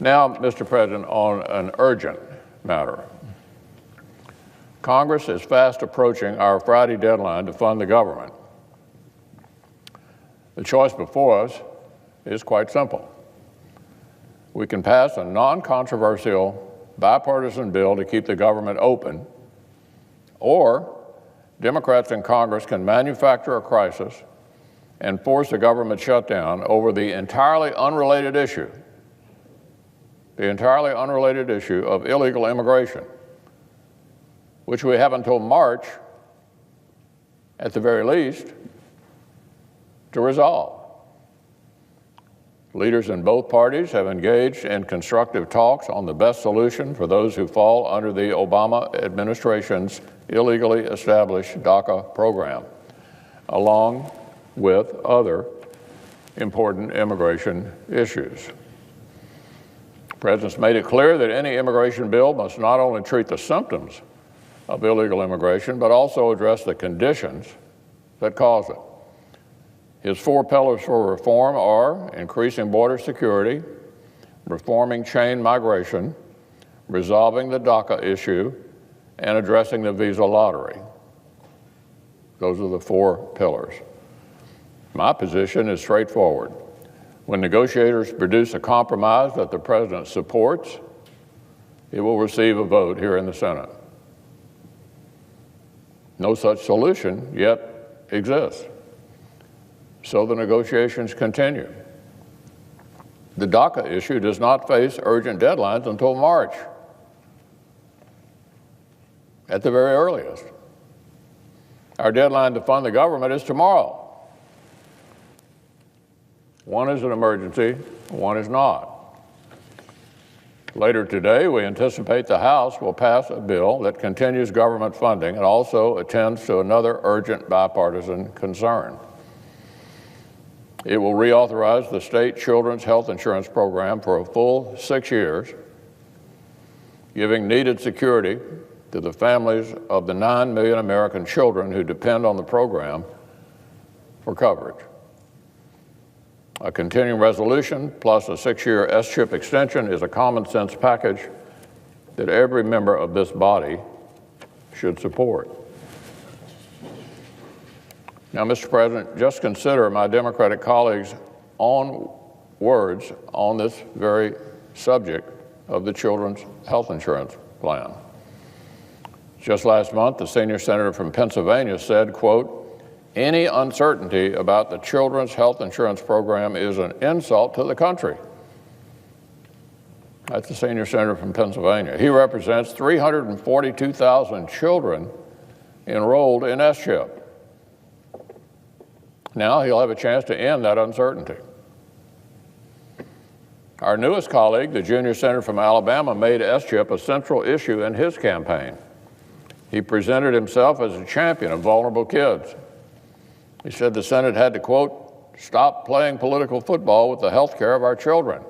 Now, Mr. President, on an urgent matter. Congress is fast approaching our Friday deadline to fund the government. The choice before us is quite simple. We can pass a non-controversial bipartisan bill to keep the government open, or Democrats in Congress can manufacture a crisis and force a government shutdown over the entirely unrelated issue of illegal immigration, which we have until March, at the very least, to resolve. Leaders in both parties have engaged in constructive talks on the best solution for those who fall under the Obama administration's illegally established DACA program, along with other important immigration issues. The President's made it clear that any immigration bill must not only treat the symptoms of illegal immigration, but also address the conditions that cause it. His 4 pillars for reform are increasing border security, reforming chain migration, resolving the DACA issue, and addressing the visa lottery. Those are the 4 pillars. My position is straightforward. When negotiators produce a compromise that the President supports, it will receive a vote here in the Senate. No such solution yet exists, so the negotiations continue. The DACA issue does not face urgent deadlines until March, at the very earliest. Our deadline to fund the government is tomorrow. One is an emergency, one is not. Later today, we anticipate the House will pass a bill that continues government funding and also attends to another urgent bipartisan concern. It will reauthorize the state children's health insurance program for a full 6 years, giving needed security to the families of the 9 million American children who depend on the program for coverage. A continuing resolution plus a 6-year S-chip extension is a common sense package that every member of this body should support. Now, Mr. President, just consider my Democratic colleagues' own words on this very subject of the children's health insurance plan. Just last month, the senior senator from Pennsylvania said, quote, "Any uncertainty about the children's health insurance program is an insult to the country." That's the senior senator from Pennsylvania. He represents 342,000 children enrolled in S-chip. Now he'll have a chance to end that uncertainty. Our newest colleague, the junior senator from Alabama, made S-chip a central issue in his campaign. He presented himself as a champion of vulnerable kids. He said the Senate had to, quote, "stop playing political football with the health care of our children."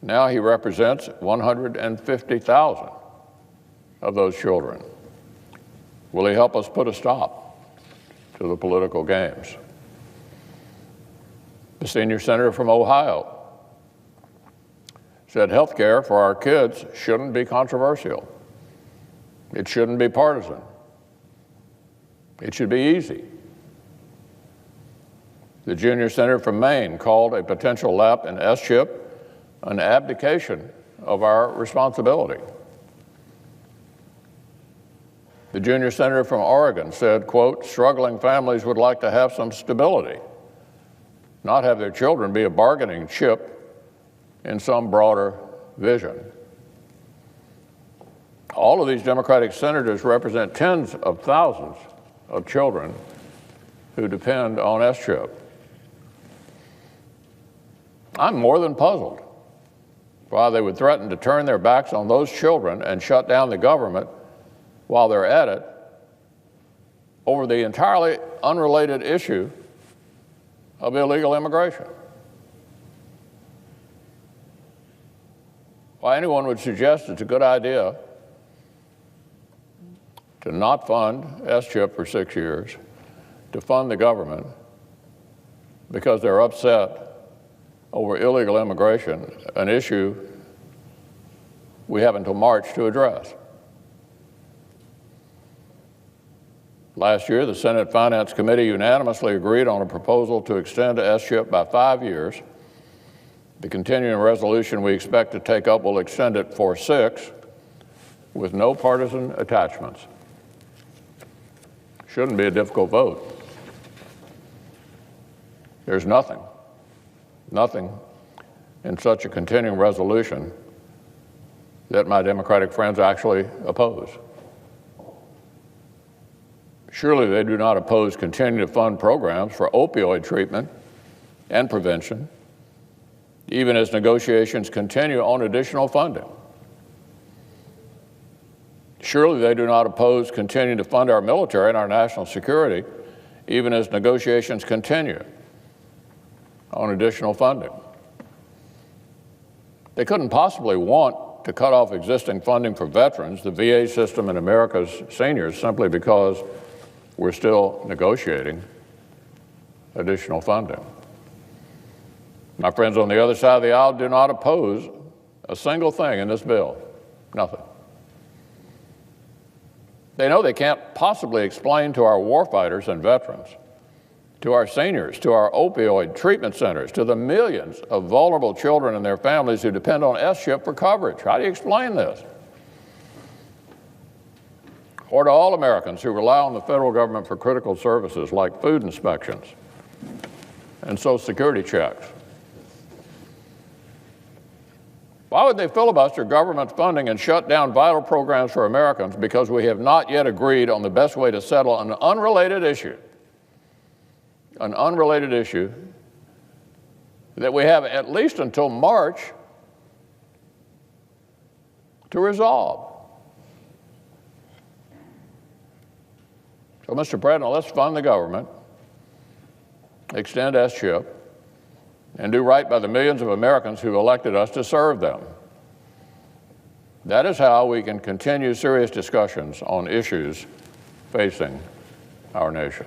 Now he represents 150,000 of those children. Will he help us put a stop to the political games? The senior senator from Ohio said health care for our kids shouldn't be controversial. It shouldn't be partisan. It should be easy. The junior senator from Maine called a potential lapse in S-chip an abdication of our responsibility. The junior senator from Oregon said, quote, "struggling families would like to have some stability, not have their children be a bargaining chip in some broader vision." All of these Democratic senators represent tens of thousands of children who depend on S-chip. I'm more than puzzled why they would threaten to turn their backs on those children and shut down the government while they're at it over the entirely unrelated issue of illegal immigration. Why anyone would suggest it's a good idea to not fund S-chip for 6 years, to fund the government because they're upset over illegal immigration, an issue we have until March to address. Last year, the Senate Finance Committee unanimously agreed on a proposal to extend S-chip by 5 years. The continuing resolution we expect to take up will extend it for 6, with no partisan attachments. Shouldn't be a difficult vote. There's nothing in such a continuing resolution that my Democratic friends actually oppose. Surely they do not oppose continuing to fund programs for opioid treatment and prevention, even as negotiations continue on additional funding. Surely they do not oppose continuing to fund our military and our national security, even as negotiations continue on additional funding. They couldn't possibly want to cut off existing funding for veterans, the VA system, and America's seniors simply because we're still negotiating additional funding. My friends on the other side of the aisle do not oppose a single thing in this bill, nothing. They know they can't possibly explain to our warfighters and veterans, to our seniors, to our opioid treatment centers, to the millions of vulnerable children and their families who depend on S-chip for coverage. How do you explain this? Or to all Americans who rely on the federal government for critical services like food inspections and Social Security checks. Why would they filibuster government funding and shut down vital programs for Americans because we have not yet agreed on the best way to settle an unrelated issue that we have at least until March to resolve? So, Mr. President, let's fund the government, extend S-chip, and do right by the millions of Americans who elected us to serve them. That is how we can continue serious discussions on issues facing our nation.